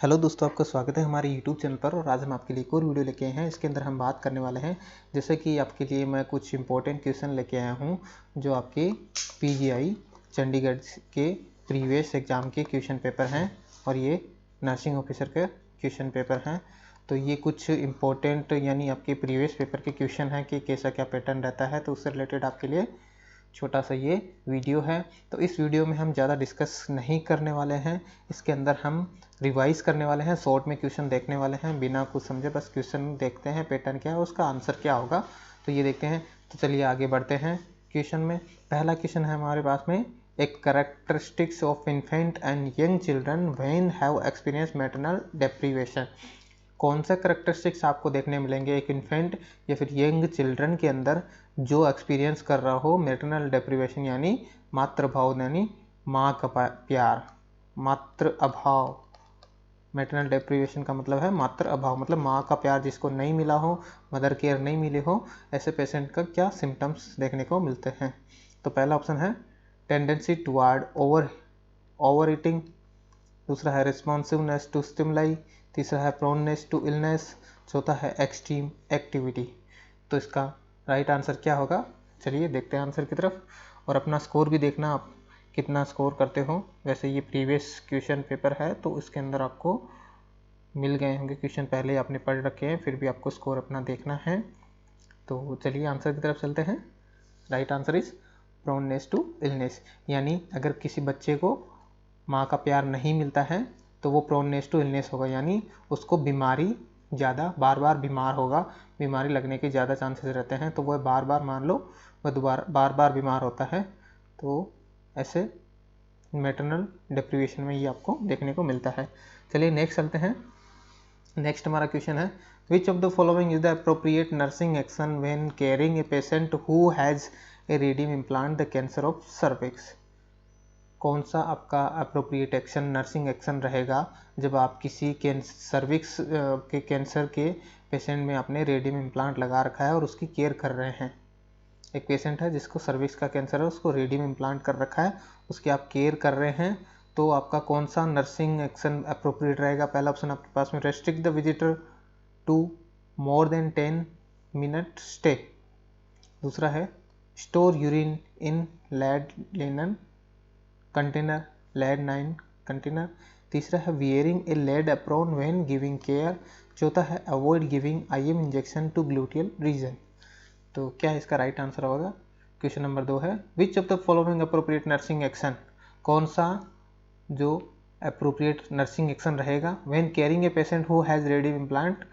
Hello दोस्तों, आपका स्वागत है हमारे यूट्यूब चैनल पर। और आज हम आपके लिए एक और वीडियो लेके आए हैं। इसके अंदर हम बात करने वाले हैं, जैसे कि आपके लिए मैं कुछ इंपॉर्टेंट क्वेश्चन लेके आया हूं जो आपके पीजीआई चंडीगढ़ के प्रीवियस एग्ज़ाम के क्वेश्चन पेपर हैं और ये नर्सिंग ऑफिसर के क्वेश्चन पेपर हैं। तो ये कुछ इंपॉर्टेंट यानी आपके प्रीवियस पेपर के क्वेश्चन हैं कि कैसा क्या पैटर्न रहता है, तो उससे रिलेटेड आपके लिए छोटा सा ये वीडियो है। तो इस वीडियो में हम ज़्यादा डिस्कस नहीं करने वाले हैं, इसके अंदर हम रिवाइज करने वाले हैं, शॉर्ट में क्वेश्चन देखने वाले हैं, बिना कुछ समझे बस क्वेश्चन देखते हैं, पैटर्न क्या है, उसका आंसर क्या होगा, तो ये देखते हैं। तो चलिए आगे बढ़ते हैं क्वेश्चन में। पहला क्वेश्चन है हमारे पास में, एक characteristics of infant and young children when have experience maternal deprivation. कौन सा करेक्टरिस्टिक्स आपको देखने मिलेंगे एक इन्फेंट या फिर यंग चिल्ड्रन के अंदर जो एक्सपीरियंस कर रहा हो मैटरनल डेप्रीवेशन यानी मातृभाव यानी माँ का प्यार, मातृ अभाव। मैटरनल डेप्रीवेशन का मतलब है मातृ अभाव, मतलब माँ का प्यार जिसको नहीं मिला हो, मदर केयर नहीं मिली हो, ऐसे पेशेंट का क्या सिम्टम्स देखने को मिलते हैं। तो पहला ऑप्शन है टेंडेंसी टुवर्ड ओवर ईटिंग, दूसरा है रिस्पॉन्सिवनेस टू स्टिमुलाई, तीसरा है प्रोननेस टू इलनेस, चौथा है एक्सट्रीम एक्टिविटी। तो इसका राइट आंसर क्या होगा, चलिए देखते हैं आंसर की तरफ। और अपना स्कोर भी देखना, आप कितना स्कोर करते हो। वैसे ये प्रीवियस क्वेश्चन पेपर है तो इसके अंदर आपको मिल गए होंगे क्वेश्चन, पहले आपने पढ़ रखे हैं, फिर भी आपको स्कोर अपना देखना है। तो चलिए आंसर की तरफ चलते हैं। Right answer is proneness to illness, यानी अगर किसी बच्चे को माँ का प्यार नहीं मिलता है तो वो प्रोननेस टू इलनेस होगा, यानी उसको बीमारी ज़्यादा बार बार बीमार होगा, बीमारी लगने के ज़्यादा चांसेस रहते हैं। तो वह बार बार मान लो वह दोबारा बार बार बीमार होता है, तो ऐसे मैटरनल डेप्रीवेशन में ये आपको देखने को मिलता है। चलिए नेक्स्ट चलते हैं। नेक्स्ट हमारा क्वेश्चन है, which of the following is the appropriate nursing action when caring a patient who has a radium implant the cancer of cervix. कौन सा आपका अप्रोप्रिएट एक्शन नर्सिंग एक्शन रहेगा जब आप किसी सर्विक्स के कैंसर के पेशेंट में आपने रेडियम इम्प्लांट लगा रखा है और उसकी केयर कर रहे हैं। एक पेशेंट है जिसको सर्विक्स का कैंसर है, उसको रेडियम इम्प्लांट कर रखा है, उसकी आप केयर कर रहे हैं, तो आपका कौन सा नर्सिंग एक्शन अप्रोप्रिएट रहेगा। पहला ऑप्शन आपके पास में restrict the visitor to more than 10 minute stay, दूसरा है store urine in lead linen container, lead 9 container, तीसरा है wearing a lead apron when giving care, चौथा है avoid giving IM injection to gluteal region. तो क्या इसका राइट आंसर होगा। क्वेश्चन नंबर 2 है, which of the following appropriate nursing action, कौन सा जो अप्रोप्रिएट नर्सिंग एक्शन रहेगा when caring a patient who has radium implant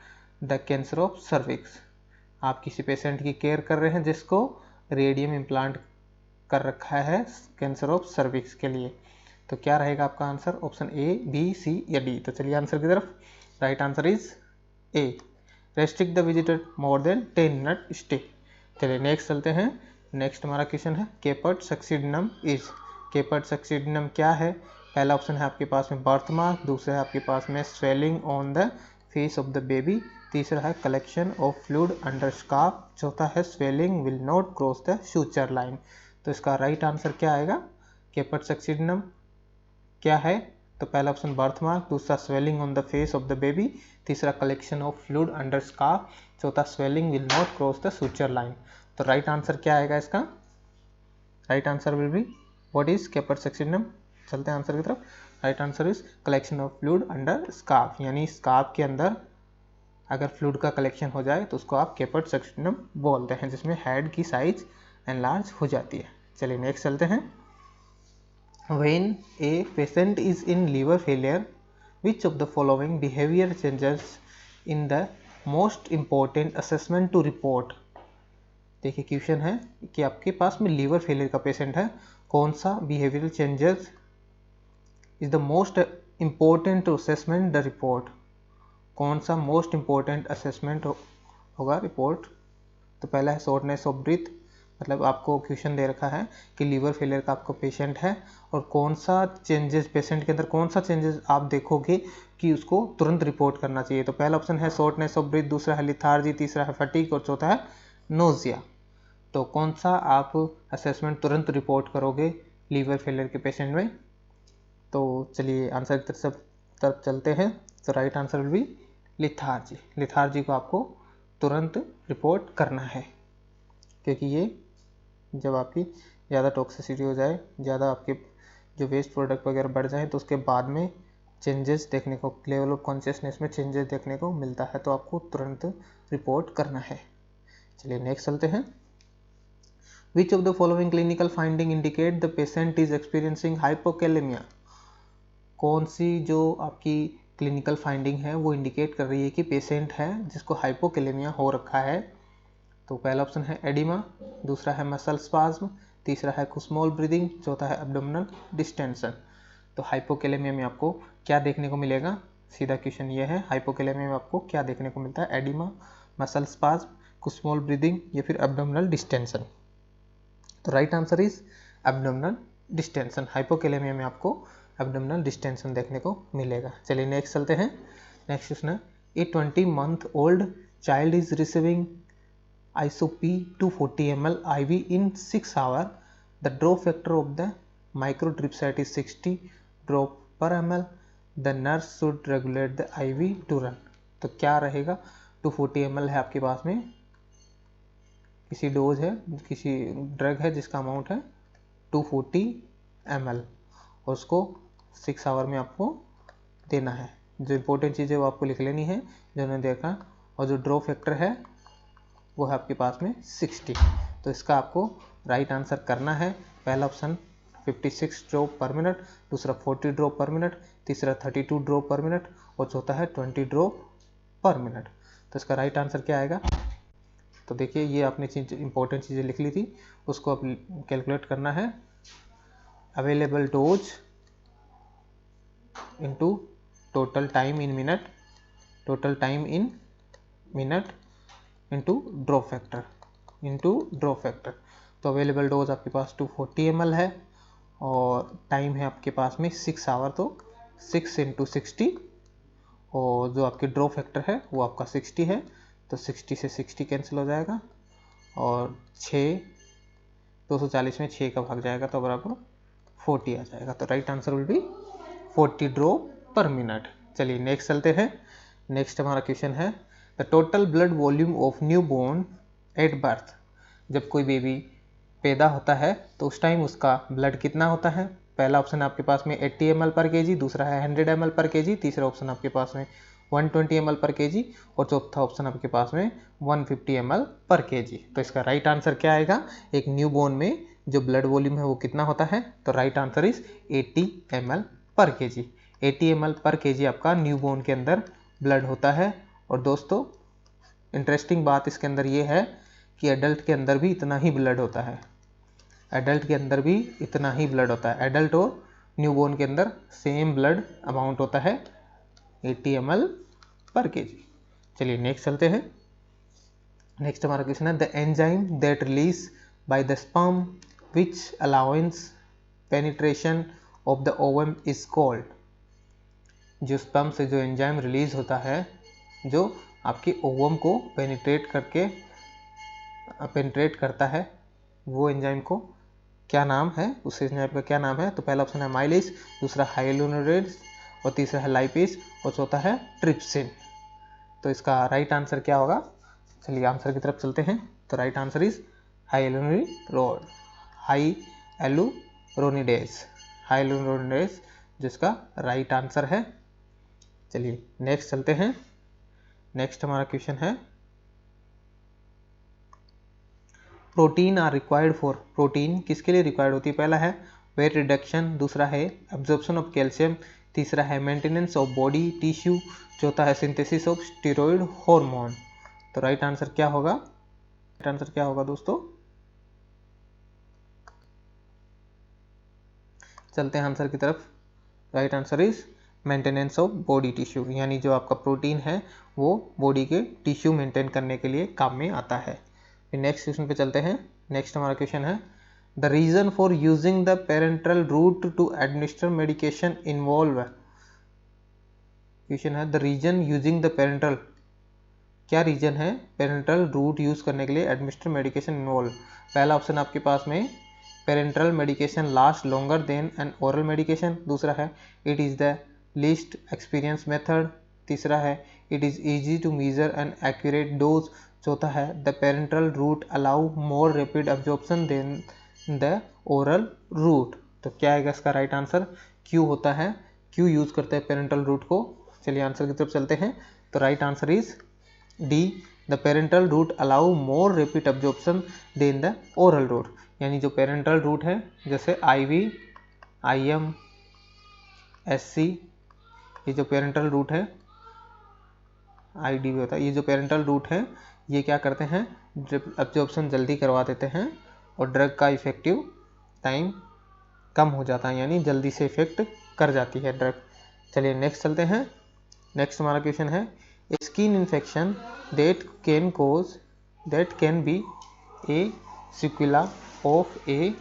the cancer of cervix. आप किसी पेशेंट की केयर कर रहे हैं जिसको रेडियम इम्प्लांट कर रखा है कैंसर ऑफ सर्विक्स के लिए, तो क्या रहेगा आपका आंसर, ऑप्शन ए, बी, सी या डी। तो चलिए आंसर की तरफ। Right answer is a, restrict the visitor more than 10 minute stay. चलिए नेक्स्ट चलते हैं। नेक्स्ट हमारा क्वेश्चन है, केपर्ट सक्सीडिनम इज, केपर्ट सक्सीडिनम क्या है। पहला ऑप्शन है आपके पास में बर्थ मार्क, दूसरा है आपके पास में swelling on the face of the baby, तीसरा है collection of fluid under scalp, चौथा है swelling will not cross the suture line. तो इसका राइट आंसर क्या आएगा, केपर्ट सक्सीडिनम क्या है। तो पहला ऑप्शन बर्थ मार्क, दूसरा swelling on the face of the baby, तीसरा collection of fluid under scalp, चौथा swelling will not cross the suture line. तो राइट आंसर क्या आएगा इसका, right answer will be what is caput succedaneum. चलते हैं answer की तरफ। Right answer is collection of fluid under scalp, यानी स्कार्फ के अंदर अगर फ्लूइड का कलेक्शन हो जाए तो उसको आप केपर्ट सक्सीडिनम बोलते हैं, जिसमें हेड की साइज एनलार्ज हो जाती है। चलिए नेक्स्ट चलते हैं। When a patient is in liver failure, which of the following behavior changes in the most important assessment to report। देखिए क्वेश्चन है कि आपके पास में लीवर फेलियर का पेशेंट है, कौन सा behavioural changes is the most important to assessment the report, कौन सा मोस्ट इम्पोर्टेंट असेसमेंट होगा रिपोर्ट। तो पहला है शॉर्टनेस ऑफ ब्रीथ, मतलब आपको क्वेश्चन दे रखा है कि लीवर फेलियर का आपको पेशेंट है और कौन सा चेंजेस पेशेंट के अंदर कौन सा चेंजेस आप देखोगे कि उसको तुरंत रिपोर्ट करना चाहिए। तो पहला ऑप्शन है शॉर्टनेस ऑफ ब्रीथ, दूसरा है लिथार्जी, तीसरा है फटीग और चौथा है नोजिया। तो कौन सा आप असेसमेंट तुरंत रिपोर्ट करोगे लीवर फेलियर के पेशेंट में। तो चलिए आंसर की तरफ चलते हैं। तो right answer will B lethargy. Lethargy को आपको तुरंत रिपोर्ट करना है, क्योंकि ये जब आपकी ज़्यादा टॉक्सिसिटी हो जाए, ज़्यादा आपके जो वेस्ट प्रोडक्ट वगैरह बढ़ जाए, तो उसके बाद में चेंजेस देखने को, लेवल ऑफ कॉन्शियसनेस में चेंजेस देखने को मिलता है, तो आपको तुरंत रिपोर्ट करना है। चलिए नेक्स्ट चलते हैं। Which of the following clinical finding indicate the patient is experiencing hypokalemia. कौन सी जो आपकी क्लिनिकल फाइंडिंग है वो इंडिकेट कर रही है कि पेशेंट है जिसको हाइपोकैलेमिया हो रखा है। तो पहला ऑप्शन है एडिमा, दूसरा है मसल स्पाज्म, तीसरा है स्मॉल ब्रीदिंग, चौथा है एब्डोमिनल डिस्टेंशन। तो हाइपोकैलेमिया में आपको क्या देखने को मिलेगा? सीधा क्वेश्चन ये है, हाइपोकैलेमिया में आपको क्या देखने को मिलता है? Oedema, muscle spasm, small breathing या फिर एब्डोमिनल डिस्टेंशन। तो right answer is abdominal distension. Hypokalemia में आपको एब्डोमिनल डिस्टेंशन देखने को मिलेगा। चलिए नेक्स्ट चलते हैं। नेक्स्ट क्वेश्चन है, ए 20 month old child is receiving ISOP 240 ml IV in 6 hours. The drop factor of the microdrip is 60 drop per ml. The nurse should regulate the IV to run. तो क्या रहेगा? 240 ml है आपके पास में, किसी dose है, किसी ड्रग है जिसका अमाउंट है 240 ml, और उसको 6 आवर में आपको देना है। जो इम्पोर्टेंट चीज़ें वो आपको लिख लेनी है जो हमने देखा, और जो ड्रॉप फैक्टर है वो है आपके पास में 60। तो इसका आपको राइट आंसर करना है। पहला ऑप्शन 56 ड्रॉप पर मिनट, दूसरा 40 ड्रॉप पर मिनट, तीसरा 32 ड्रॉप पर मिनट और चौथा है 20 ड्रॉप पर मिनट। तो इसका राइट आंसर क्या आएगा? तो देखिए, ये आपने इंपॉर्टेंट चीज़ें लिख ली थी, उसको आप कैलकुलेट करना है। Available dose into total time in minute, total time in minute into drop factor. तो अवेलेबल डोज आपके पास 240 ml है और टाइम है आपके पास में 6 आवर, तो 6 × 60, और जो आपके ड्रॉप फैक्टर है वो आपका 60 है, तो 60 से 60 कैंसिल हो जाएगा और 240 में 6 का भाग जाएगा तो बराबर 40 आ जाएगा। तो right answer will be 40 drop per minute. चलिए नेक्स्ट चलते हैं। नेक्स्ट हमारा क्वेश्चन है, the total blood volume of newborn at birth. जब कोई बेबी पैदा होता है तो उस टाइम उसका ब्लड कितना होता है? पहला ऑप्शन आपके पास में 80 ml पर केजी, दूसरा है 100 ml पर केजी, तीसरा ऑप्शन आपके पास में 120 ml पर केजी और चौथा ऑप्शन आपके पास में 150 ml पर केजी। तो इसका राइट आंसर क्या आएगा? एक न्यू बोर्न में जो ब्लड वॉल्यूम है वो कितना होता है? तो राइट आंसर इज 80 ml पर केजी। 80 ml पर केजी आपका न्यू बोर्न के अंदर ब्लड होता है। और दोस्तों, इंटरेस्टिंग बात इसके अंदर ये है कि एडल्ट के अंदर भी इतना ही ब्लड होता है, एडल्ट के अंदर भी इतना ही ब्लड होता है। एडल्ट और न्यूबॉर्न के अंदर सेम ब्लड अमाउंट होता है 80 ml पर केजी। चलिए नेक्स्ट चलते हैं। नेक्स्ट हमारा क्वेश्चन है, the enzyme that release by the sperm which allowance penetration of the ovum is called. जो स्पर्म से जो एंजाइम रिलीज होता है जो आपके ओवम को पेनिट्रेट करता है, वो एंजाइम को क्या नाम है? उस एंजाइम का क्या नाम है? तो पहला ऑप्शन है माइलेज, दूसरा हाइलुरोनिडेज और तीसरा है लाइपेज और चौथा है ट्रिप्सिन। तो इसका राइट आंसर क्या होगा? चलिए आंसर की तरफ चलते हैं। तो राइट आंसर इज हाइलुरोनिडेज जिसका राइट आंसर है। चलिए नेक्स्ट चलते हैं। नेक्स्ट हमारा क्वेश्चन है, protein are required for. Protein किसके लिए रिक्वायर्ड होती है? पहला है वेट रिडक्शन, दूसरा है एब्जॉर्प्शन ऑफ कैल्शियम, तीसरा है मेंटेनेंस ऑफ बॉडी टिश्यू, चौथा है सिंथेसिस ऑफ स्टेरॉइड हार्मोन। तो राइट आंसर क्या होगा? राइट आंसर क्या होगा दोस्तों? चलते हैं आंसर की तरफ। Right answer is maintenance of body tissue, यानी जो आपका प्रोटीन है वो बॉडी के टिश्यू मेंटेन करने के लिए काम में आता है। फिर नेक्स्ट क्वेश्चन पे चलते हैं। नेक्स्ट हमारा क्वेश्चन है, the reason for using the parental route to administer medication involve. Question है, the reason using the parental, क्या रीजन है पेरेंटल रूट यूज करने के लिए एडमिनिस्टर मेडिकेशन इन्वॉल्व? पहला ऑप्शन आपके पास में parental medication last longer than an oral medication, दूसरा है it is the least experience method, तीसरा है it is easy to measure and accurate dose, चौथा है the parental route allow more rapid absorption than the oral route. तो क्या आएगा इसका राइट आंसर? क्यू होता है, क्यू यूज़ करते हैं पेरेंटल रूट को। चलिए आंसर की तरफ चलते हैं। तो right answer is D, the parental route allow more rapid absorption than the oral route. यानी जो पेरेंटल रूट है जैसे IV, IM, SC, ये जो पेरेंटल रूट है, ID भी होता है, ये जो पेरेंटल रूट है ये क्या करते हैं, एब्जॉर्प्शन जल्दी करवा देते हैं और ड्रग का इफेक्टिव टाइम कम हो जाता है, यानी जल्दी से इफेक्ट कर जाती है ड्रग। चलिए नेक्स्ट चलते हैं। नेक्स्ट हमारा क्वेश्चन है skin infection that can be a sequela of a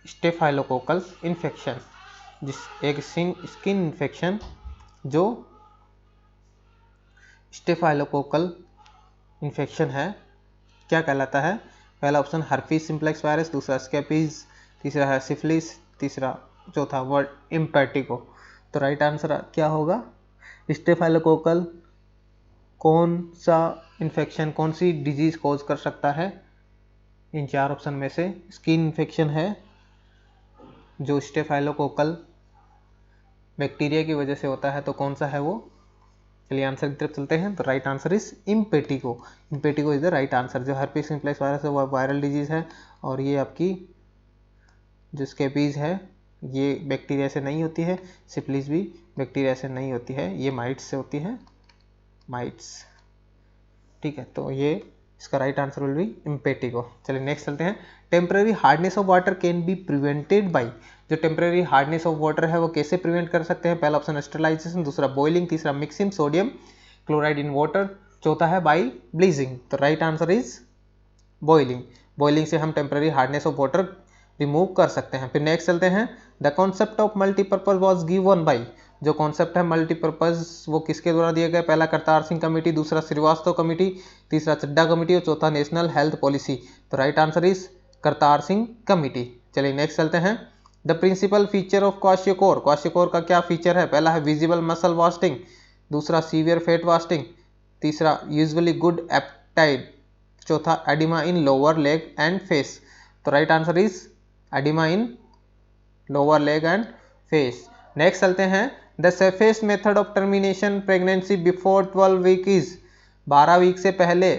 staphylococcal infection. जिस एक स्किन इन्फेक्शन जो स्टेफाइलोकोकल इन्फेक्शन है क्या कहलाता है? पहला ऑप्शन हर्पीस सिम्प्लेक्स वायरस, दूसरा स्कैबीज, तीसरा है सिफिलिस, चौथा वर्ड इम्पेटिको। तो राइट आंसर क्या होगा? स्टेफाइलोकोकल कौन सा इन्फेक्शन, कौन सी डिजीज कॉज कर सकता है? इन चार ऑप्शन में से स्किन इन्फेक्शन है जो स्टेफाइलोकोकल बैक्टीरिया की वजह से होता है, तो कौन सा है वो? चलिए आंसर की तरफ चलते हैं। तो right answer is impetigo. Impetigo is the right answer. जो हर्पीस सिम्प्लेक्स वायरस है वो वायरल डिजीज है और ये आपकी जो स्कैबीज है ये बैक्टीरिया से नहीं होती है, सिफिलिस भी बैक्टीरिया से नहीं होती है, ये माइट्स से होती है, माइट्स। ठीक है, तो ये इसका राइट आंसर विल बी इम्पेटिको। चलिए नेक्स्ट चलते हैं। Temporary hardness of water can be prevented by. जो टेम्पररी हार्डनेस ऑफ वाटर है वो कैसे प्रिवेंट कर सकते हैं? पहला ऑप्शन स्टरलाइजेशन, दूसरा बॉइलिंग, तीसरा mixing sodium chloride in water, चौथा है बाई ब्लीजिंग। तो right answer is boiling. Boiling से हम temporary hardness of water remove कर सकते हैं। फिर नेक्स्ट चलते हैं। The concept of multipurpose was given by. जो कॉन्सेप्ट है मल्टीपर्पज वो किसके द्वारा दिया गया? पहला करतार सिंह कमेटी, दूसरा श्रीवास्तव कमेटी, तीसरा चड्डा कमेटी और चौथा नेशनल हेल्थ पॉलिसी। तो right answer is Kartar Singh committee. चलिए नेक्स्ट चलते हैं। The principal feature of kwashiorkor. Kwashiorkor का क्या फीचर है? पहला है विजिबल मसल वास्टिंग, दूसरा सीवियर फेट वास्टिंग, तीसरा यूजुअली गुड एपेटाइट, चौथा oedema in lower leg and face. तो right answer is oedema in lower leg and face. Next चलते हैं। The safest method of termination pregnancy before 12 week is. 12 week से पहले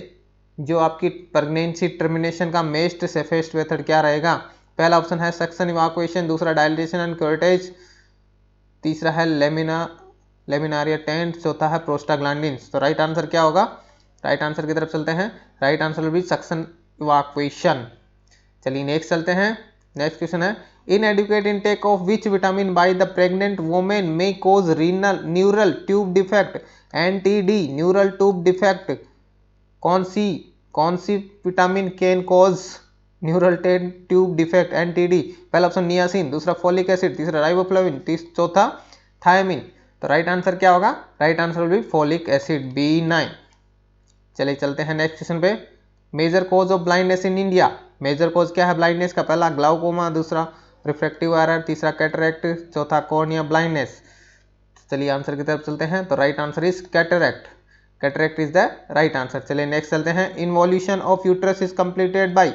जो आपकी pregnancy termination का मेस्ट safest method क्या रहेगा? पहला ऑप्शन है सक्शन इवाकुएशन, दूसरा डायलेशन एंड क्योरेज, तीसरा है लेमिनारिया टेंट, चौथा है प्रोस्टाग्लैंडिन्स। तो राइट आंसर क्या होगा? राइट आंसर की तरफ चलते हैं। Right answer will be suction evacuation. चलिए नेक्स्ट चलते हैं। नेक्स्ट क्वेश्चन है inadequate intake of which vitamin by the pregnant women में cause renal neural tube defect NTD neural tube defect. कौन सी vitamin can cause neural tube defect NTD? पहला option niacin, दूसरा folic acid, तीसरा riboflavin, चौथा thiamine. तो right answer क्या होगा? Right answer will be folic acid B9। चलिए चलते हैं नेक्स्ट क्वेश्चन पे। Major cause of blindness in India. Major cause क्या है ब्लाइंडनेस का? पहला ग्लाउकोमा, दूसरा रिफ्रैक्टिव एरर, तीसरा कैटरैक्ट, चौथा कॉर्निया ब्लाइंडनेस। चलिए आंसर की तरफ चलते हैं। तो right answer is cataract. Cataract is the right answer. चलिए नेक्स्ट चलते हैं। Involution of uterus is completed by.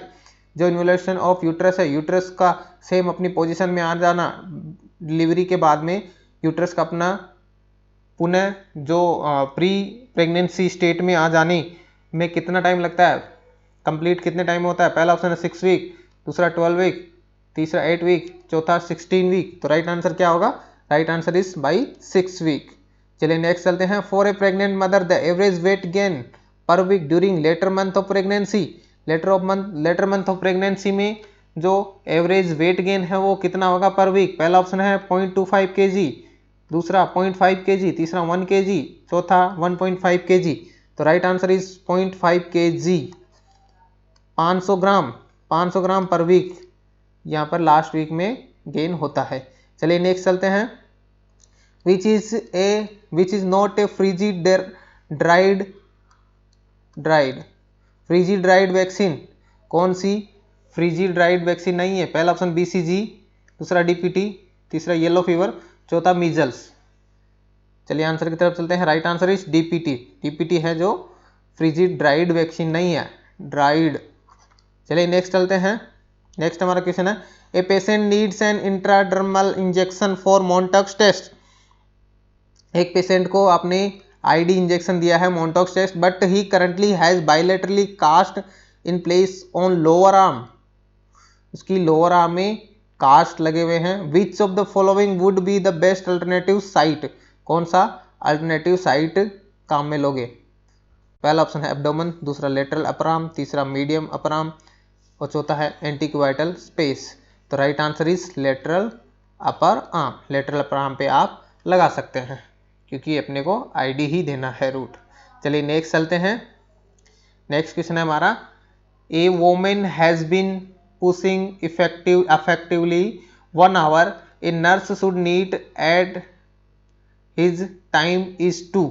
जो इन्वोल्यूशन ऑफ यूट्रस है, यूट्रस का सेम अपनी पोजीशन में आ जाना डिलीवरी के बाद में, यूट्रस का अपना पुनः जो प्री प्रेगनेंसी स्टेट में आ जाने में कितना टाइम लगता है? कंप्लीट कितने टाइम होता है? पहला ऑप्शन है 6 वीक, दूसरा 12 वीक, तीसरा 8 वीक, चौथा 16 वीक। तो राइट आंसर क्या होगा? Right answer is by 6 week. चलिए नेक्स्ट चलते हैं। For a pregnant mother the average weight gain per week during later month of pregnancy. Later month of pregnancy में जो एवरेज वेट गेन है वो कितना होगा पर वीक? पहला ऑप्शन है 0.25 kg, दूसरा 0.5 kg, तीसरा 1 kg, चौथा 1.5 kg। तो right answer is 0.5 kg। 500 gram per week यहाँ पर लास्ट वीक में गेन होता है। चलिए नेक्स्ट चलते हैं। Which is not a frizzy dried vaccine. कौन सी फ्रीजी ड्राइड वैक्सीन नहीं है? पहला ऑप्शन BCG, दूसरा DPT, तीसरा येलो फीवर, चौथा मीजल्स। चलिए आंसर की तरफ चलते हैं। Right answer is DPT. DPT है जो फ्रीजिड ड्राइड वैक्सीन नहीं है, ड्राइड। चलिए नेक्स्ट चलते हैं। नेक्स्ट हमारा क्वेश्चन है, a patient needs an intradermal injection for Mantoux test. एक पेशेंट को आपने आईडी इंजेक्शन दिया है Mantoux test, but he currently has bilaterally cast in place on lower arm. उसकी लोअर आर्म में कास्ट लगे हुए हैं। Which of the following would be the best alternative site. कौन सा अल्टरनेटिव साइट काम में लोगे? पहला ऑप्शन है एब्डोमेन, दूसरा लेटरल अपर आर्म, तीसरा मीडियम अपर आर्म और चौथा है एंटीक्वाइटल स्पेस। तो right answer is lateral upper arm. Lateral upper arm पे आप लगा सकते हैं क्योंकि अपने को आईडी ही देना है रूट। चलिए नेक्स्ट चलते हैं। नेक्स्ट क्वेश्चन है हमारा, a women has been pushing effectively 1 hour, a nurse should need at his time is 2।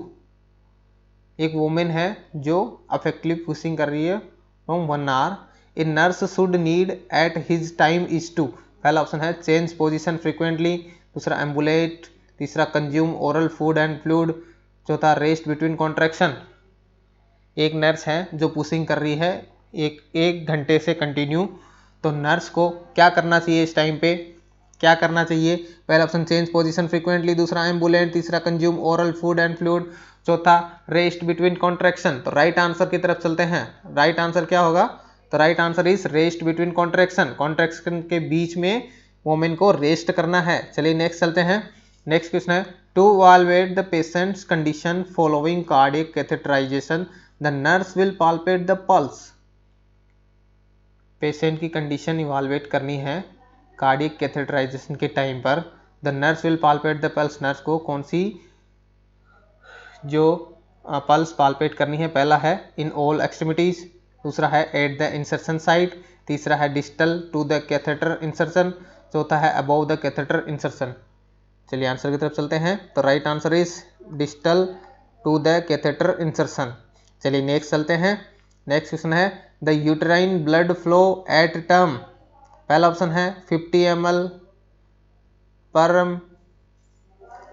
एक वोमेन है जो अफेक्टिवली पुशिंग कर रही है from 1 hour, a nurse should need at his time is 2। पहला ऑप्शन है चेंज पोजिशन फ्रिक्वेंटली, दूसरा एम्बुलेट, तीसरा consume oral food and fluid, चौथा रेस्ट बिटवीन कॉन्ट्रैक्शन। एक नर्स है जो पुशिंग कर रही है एक घंटे से कंटिन्यू, तो नर्स को क्या करना चाहिए इस टाइम पे? क्या करना चाहिए? पहला ऑप्शन चेंज पोजीशन फ्रीक्वेंटली, दूसरा एम्बुलेंट, तीसरा consume oral food and fluid, चौथा रेस्ट बिटवीन कॉन्ट्रैक्शन। तो राइट आंसर की तरफ चलते हैं। राइट आंसर क्या होगा? तो right answer is rest between contraction. Contraction के बीच में वोमेन को रेस्ट करना है। चलिए नेक्स्ट चलते हैं। नेक्स्ट क्वेश्चन है, to evaluate the patient's condition following cardiac catheterization the nurse will palpate the pulse. Patient की कंडीशन इवाल्वेट करनी है कार्डियक कैथेटराइजेशन के टाइम पर। The nurse will palpate the pulse. Nurse को कौन सी जो पल्स पाल्पेट करनी है? पहला है इन ऑल एक्सट्रीमिटीज, दूसरा है एट द इंसर्शन साइट, तीसरा है distal to the catheter insertion, चौथा है अबव द कैथेटर इंसर्शन। चलिए आंसर की तरफ चलते हैं। तो right answer is distal to the catheter insertion. चलिए नेक्स्ट चलते हैं। नेक्स्ट क्वेश्चन है, the uterine blood flow at term. पहला ऑप्शन है 50 ml पर,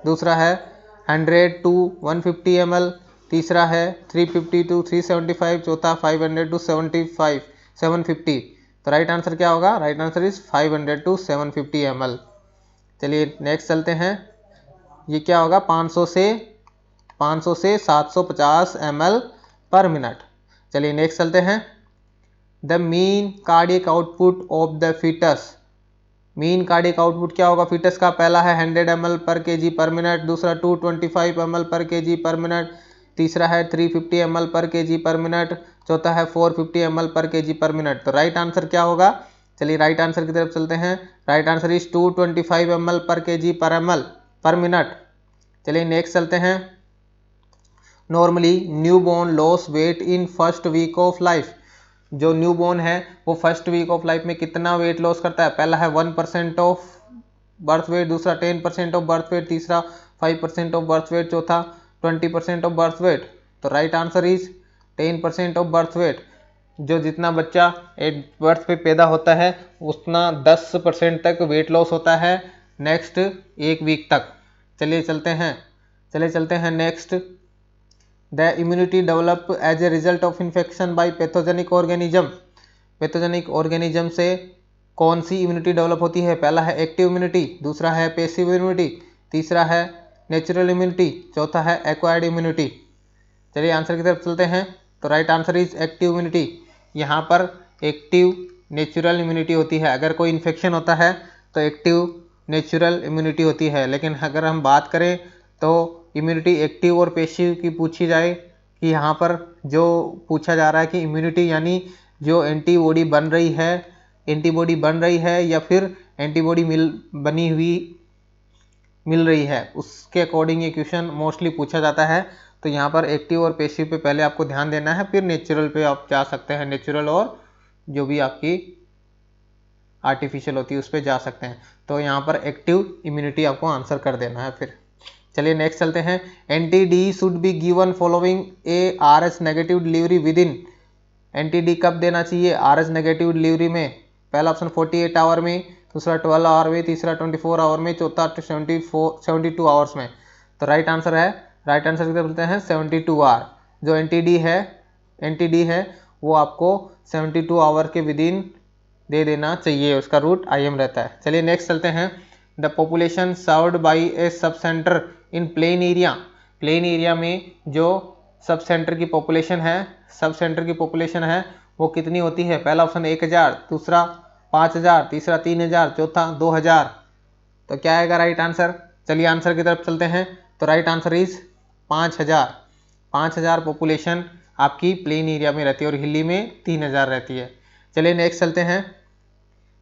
दूसरा है 100 to 150 ml, तीसरा है 350 to 375, चौथा 500 to 750। तो राइट आंसर क्या होगा? Right answer is 500 to 750 ml। चलिए नेक्स्ट चलते हैं। ये क्या होगा? 500 से 750 ml पर मिनट। चलिए नेक्स्ट चलते हैं। The mean cardiac output of the fetus. Mean cardiac output क्या होगा फीटस का? पहला है 100 ml पर kg पर मिनट, दूसरा 225 ml पर kg पर मिनट, तीसरा है 350 ml पर kg पर मिनट, चौथा है 450 ml पर kg पर मिनट। तो राइट आंसर क्या होगा? चलिए राइट आंसर की तरफ चलते हैं। Right answer is 225 ml per kg per ml per minute. चलिए नेक्स्ट चलते हैं। Normally newborn loss weight in first week of life. जो न्यूबॉर्न है वो फर्स्ट वीक ऑफ लाइफ में कितना वेट लॉस करता है? पहला है 1% ऑफ बर्थ वेट, दूसरा 10% ऑफ बर्थ वेट, तीसरा 5% ऑफ बर्थ वेट, चौथा 20% ऑफ बर्थ वेट। तो right answer is 10% of birth weight. जो जितना बच्चा एट बर्थ पे पैदा होता है उतना 10% तक वेट लॉस होता है नेक्स्ट एक वीक तक। चलिए चलते हैं next. The immunity develop as a result of infection by pathogenic organism. Pathogenic organism से कौन सी इम्यूनिटी डेवलप होती है? पहला है एक्टिव इम्यूनिटी, दूसरा है पैसिव इम्यूनिटी, तीसरा है नेचुरल इम्यूनिटी, चौथा है एक्वायर्ड इम्यूनिटी। चलिए आंसर की तरफ चलते हैं। तो right answer is active immunity. यहाँ पर एक्टिव नेचुरल इम्यूनिटी होती है। अगर कोई इन्फेक्शन होता है तो एक्टिव नेचुरल इम्यूनिटी होती है, लेकिन अगर हम बात करें तो इम्यूनिटी एक्टिव और पैसिव की पूछी जाए कि यहाँ पर जो पूछा जा रहा है कि इम्यूनिटी यानी जो एंटीबॉडी बन रही है या फिर एंटीबॉडी मिल रही है, उसके अकॉर्डिंग ये क्वेश्चन मोस्टली पूछा जाता है। तो यहाँ पर एक्टिव और पैसिव पे पहले आपको ध्यान देना है, फिर नेचुरल पे आप जा सकते हैं। नेचुरल और जो भी आपकी आर्टिफिशियल होती है उस पर जा सकते हैं। तो यहाँ पर एक्टिव इम्यूनिटी आपको आंसर कर देना है। फिर चलिए नेक्स्ट चलते हैं। Anti-D should be given following A RH negative delivery with in. Anti-D कब देना चाहिए आरएच नेगेटिव डिलीवरी में? पहला ऑप्शन 48 आवर में, दूसरा 12 आवर में, तीसरा 24 आवर में, चौथा 72 आवर्स में। तो राइट आंसर की तरफ चलते हैं 72 आवर। जो एनटीडी है वो आपको 72 आवर के विद इन दे देना चाहिए, उसका रूट IM रहता है। चलिए नेक्स्ट चलते हैं। The population served by a sub centre in plain area में जो सब सेंटर की पॉपुलेशन है वो कितनी होती है? पहला ऑप्शन 1000, दूसरा 5000, तीसरा 3000, चौथा 2000। तो क्या आएगा राइट आंसर? चलिए आंसर की तरफ चलते हैं। तो राइट आंसर इज 5000 पॉपुलेशन आपकी प्लेन एरिया में रहती है और हिली में 3000 रहती है। चलिए नेक्स्ट चलते हैं।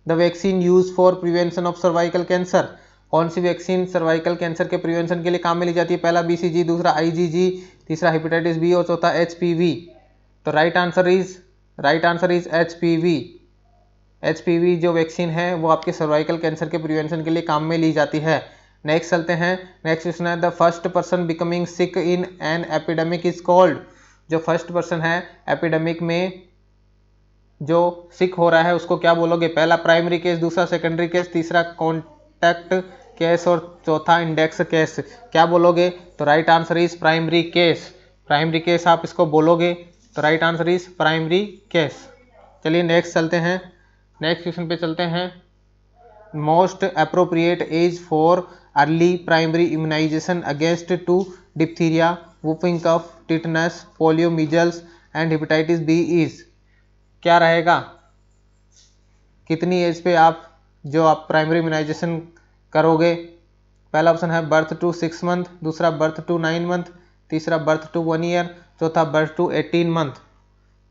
The vaccine use for prevention of cervical cancer, कौन सी वैक्सीन सर्वाइकल कैंसर के प्रिवेंशन के लिए काम में ली जाती है? पहला BCG, दूसरा IgG, तीसरा हेपेटाइटिस B और चौथा HPV। तो राइट आंसर इज HPV जो वैक्सीन है वो आपके सर्वाइकल कैंसर के प्रिवेंशन के लिए काम में ली जाती है। नेक्स्ट चलते हैं। नेक्स्ट क्वेश्चन है the first person becoming sick in an epidemic is called, जो फर्स्ट पर्सन है एपिडेमिक में जो सिक हो रहा है उसको क्या बोलोगे? पहला प्राइमरी केस, दूसरा सेकेंडरी केस, तीसरा कॉन्टैक्ट केस और चौथा इंडेक्स केस। क्या बोलोगे? तो right answer is primary case आप इसको बोलोगे। तो right answer is primary case. चलिए नेक्स्ट चलते हैं। नेक्स्ट क्वेश्चन पे चलते हैं। Most appropriate age for early primary immunization against 2 diphtheria, whooping cough, tetanus, polio, measles and hepatitis B is, क्या रहेगा? कितनी एज पे आप प्राइमरी इम्यूनाइजेशन करोगे? पहला ऑप्शन है बर्थ टू 6 मंथ, दूसरा बर्थ टू 9 मंथ, तीसरा बर्थ टू 1 ईयर, चौथा बर्थ टू 18 मंथ।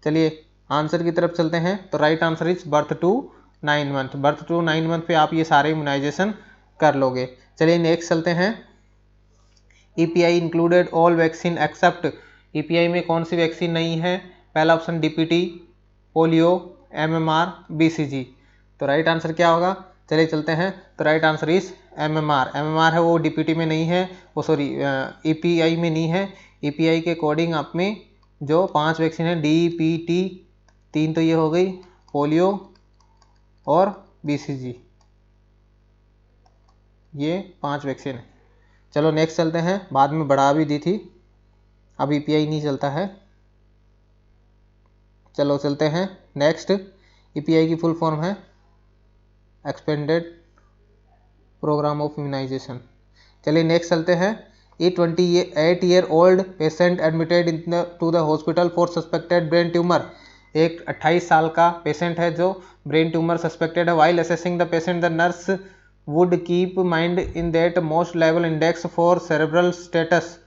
चलिए आंसर की तरफ चलते हैं। तो right answer is birth to 9 month पे आप ये सारे इम्यूनाइजेशन कर लोगे। चलिए नेक्स्ट चलते हैं। EPI included all vaccine except, EPI में कौन सी वैक्सीन नहीं है? पहला option DPT, polio, MMR, BCG। तो राइट आंसर क्या होगा? चलिए चलते हैं। तो राइट आंसर इज MMR है वो DPT में नहीं है, वो सॉरी EPI में नहीं है। EPI के अकॉर्डिंग आप में जो 5 वैक्सीन है DPT, 3 तो ये हो गई, पोलियो और BCG, ये 5 वैक्सीन है। चलो नेक्स्ट चलते हैं। बाद में बढ़ा भी दी थी, अब EPI नहीं चलता है। चलो चलते हैं नेक्स्ट। EPI की फुल फॉर्म है एक्सपेंडेड प्रोग्राम ऑफ इम्यूनाइजेशन। चलिए नेक्स्ट चलते हैं। A 28-year-old patient admitted to the hospital for suspected brain tumour, एक 28 साल का पेशेंट है जो ब्रेन ट्यूमर सस्पेक्टेड है। While assessing the patient the nurse would keep mind in that most level index for cerebral status,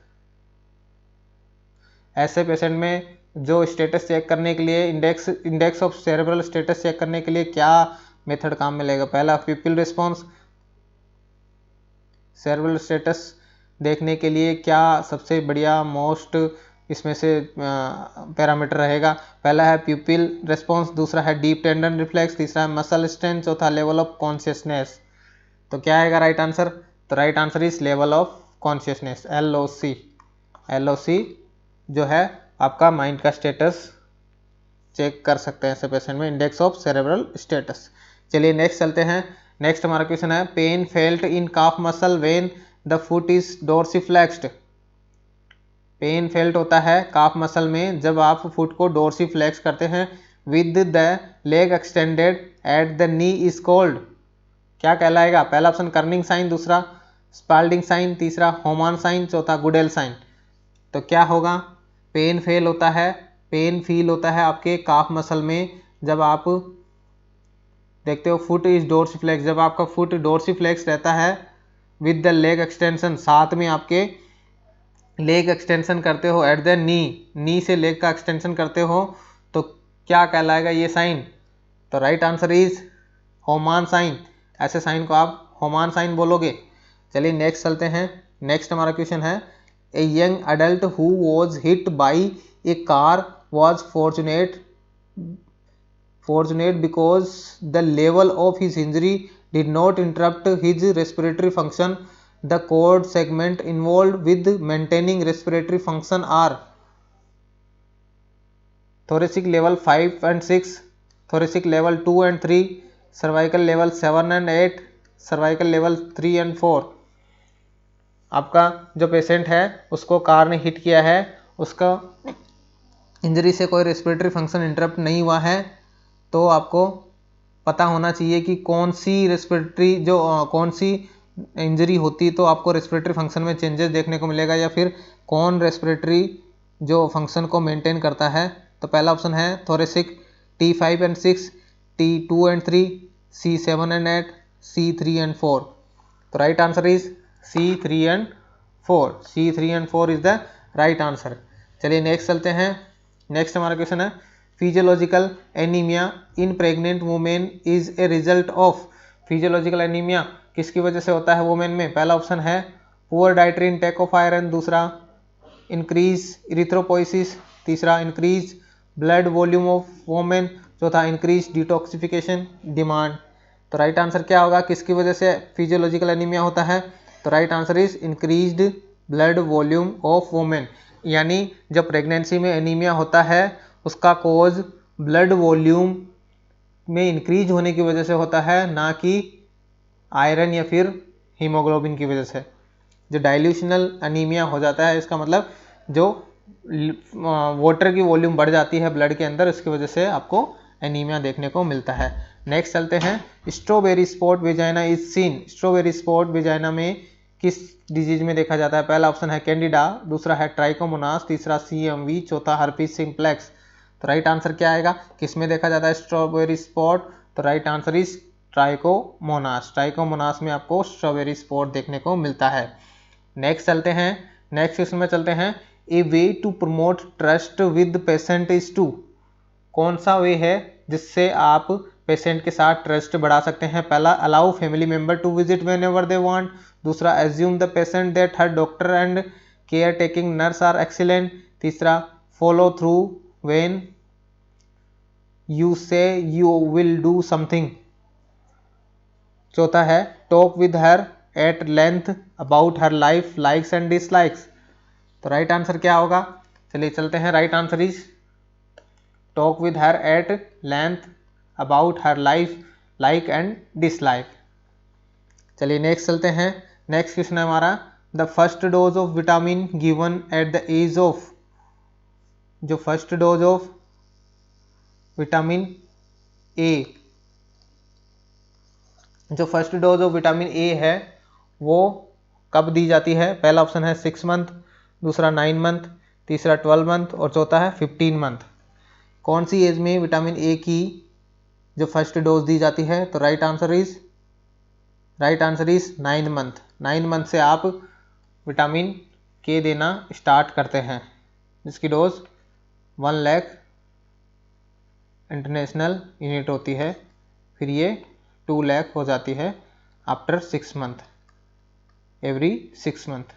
ऐसे patient में जो status check करने के लिए index of cerebral status check करने के लिए क्या मेथड काम में लेगा? पहला पीपल रिस्पॉन्स, सेरेब्रल स्टेटस देखने के लिए क्या सबसे बढ़िया मोस्ट इसमें से पैरामीटर रहेगा? पहला है प्यूपिल रिस्पॉन्स, दूसरा है डीप टेंडन रिफ्लेक्स, तीसरा है मसल स्ट्रेंथ, चौथा लेवल ऑफ कॉन्शियसनेस। तो क्या आएगा राइट आंसर? तो right answer is level of consciousness, LOC जो है आपका माइंड का स्टेटस चेक कर सकते हैं ऐसे पेशेंट में, इंडेक्स ऑफ सेरेब्रल स्टेटस। चलिए नेक्स्ट चलते हैं। नेक्स्ट हमारा क्वेश्चन है pain felt in calf muscle when the foot is dorsiflexed, pain felt होता है काफ मसल में जब आप फुट को डोर्सीफ्लेक्स करते हैं with the leg extended at the knee is called, क्या कहलाएगा? पहला ऑप्शन कर्निंग साइन, दूसरा स्पाल्डिंग साइन, तीसरा होमान साइन, चौथा गुडेल साइन। तो क्या होगा? पेन फील होता है आपके काफ मसल में जब आप देखते हो फुट इज डोर्सीफ्लेक्स, जब आपका फुट डोर्सीफ्लेक्स रहता है विद द लेग एक्सटेंशन, साथ में आपके लेग एक्सटेंशन करते हो एट द नी से लेग का एक्सटेंशन करते हो, तो क्या कहलाएगा ये साइन? तो राइट आंसर इज होमान साइन, ऐसे साइन को आप होमान साइन बोलोगे। चलिए नेक्स्ट चलते हैं। नेक्स्ट हमारा क्वेश्चन है a young adult who was hit by A car was fortunate because the level of his injury did not interrupt his respiratory function. The code segment involved with maintaining respiratory function are thoracic level 5 and 6, thoracic level 2 and 3, cervical level 7 and 8, cervical level 3 and 4। आपका जो patient है उसको car ने hit किया है, उसका injury से कोई रेस्पिरेटरी फंक्शन इंटरप्ट नहीं हुआ है, तो आपको पता होना चाहिए कि कौन सी इंजरी होती तो आपको रेस्पिरेटरी फंक्शन में चेंजेस देखने को मिलेगा, या फिर कौन रेस्पिरेटरी जो फंक्शन को मेंटेन करता है। तो पहला ऑप्शन है thoracic T5 and 6, T2 and 3, C7 and 8, C3 and 4। तो right answer is C3 and 4। C3 and 4 is the right answer. चलिए नेक्स्ट चलते हैं। नेक्स्ट हमारा क्वेश्चन है physiological anaemia in pregnant women is a result of. Physiological anaemia किसकी वजह से होता है वुमेन में? पहला ऑप्शन है poor dietary intake of iron, दूसरा इंक्रीज इरिथ्रोपोइसिस, तीसरा increase blood volume of women, चौथा इंक्रीज डिटॉक्सिफिकेशन डिमांड। तो राइट आंसर क्या होगा? किसकी वजह से फिजियोलॉजिकल एनीमिया होता है? तो right answer is increased blood volume of women. यानी जब प्रेगनेंसी में एनीमिया होता है उसका कोज ब्लड वॉल्यूम में इंक्रीज होने की वजह से होता है, ना कि आयरन या फिर हीमोग्लोबिन की वजह से। जो डाइल्यूशनल एनीमिया हो जाता है इसका मतलब जो वाटर की वॉल्यूम बढ़ जाती है ब्लड के अंदर, इसकी वजह से आपको एनीमिया देखने को मिलता है। नेक्स्ट चलते हैं strawberry spot vagina is seen. Strawberry spot vagina में किस डिजीज में देखा जाता है? पहला ऑप्शन है कैंडिडा, दूसरा है ट्राइकोमोनास, तीसरा CMV, चौथा हर्पीज सिंप्लेक्स। तो राइट आंसर क्या आएगा? किस में देखा जाता है स्ट्रॉबेरी स्पॉट? तो right answer is trichomonas. Trichomonas में आपको स्ट्रॉबेरी स्पॉट देखने को मिलता है। नेक्स्ट चलते हैं। नेक्स्ट क्वेश्चन में चलते हैं a way to promote trust with patient is to. कौन सा वे है जिससे आप पेशेंट के साथ ट्रस्ट बढ़ा सकते हैं? पहला allow family member to visit whenever they want, दूसरा assume the patient that her doctor and care taking nurse are excellent, तीसरा follow through when you say you will do something, चौथा है talk with her at length about her life likes and dislikes. तो right answer क्या होगा? चलिए चलते हैं। Right answer is talk with her at length about her life like and dislike. चलिए next चलते हैं। नेक्स्ट क्वेश्चन है हमारा the first dose of vitamin given at the age of. जो first dose of vitamin A, जो first dose of vitamin A है वो कब दी जाती है? पहला ऑप्शन है 6 मंथ, दूसरा 9 मंथ, तीसरा 12 मंथ और चौथा है 15 मंथ। कौन सी एज में विटामिन ए की जो फर्स्ट डोज दी जाती है? तो right answer is 9 month. 9 month से आप विटामिन के देना स्टार्ट करते हैं, जिसकी डोज 1 लाख इंटरनेशनल यूनिट होती है, फिर ये 2 लाख हो जाती है आफ्टर 6 मंथ, एवरी 6 मंथ।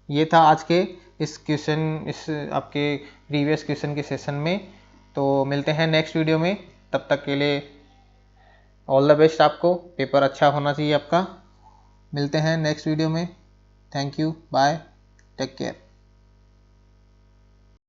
ये था आज के इस आपके प्रीवियस क्वेश्चन के सेशन में। तो मिलते हैं नेक्स्ट वीडियो में, तब तक के लिए ऑल द बेस्ट। आपको पेपर अच्छा होना चाहिए आपका। मिलते हैं नेक्स्ट वीडियो में। Thank you, bye, take care.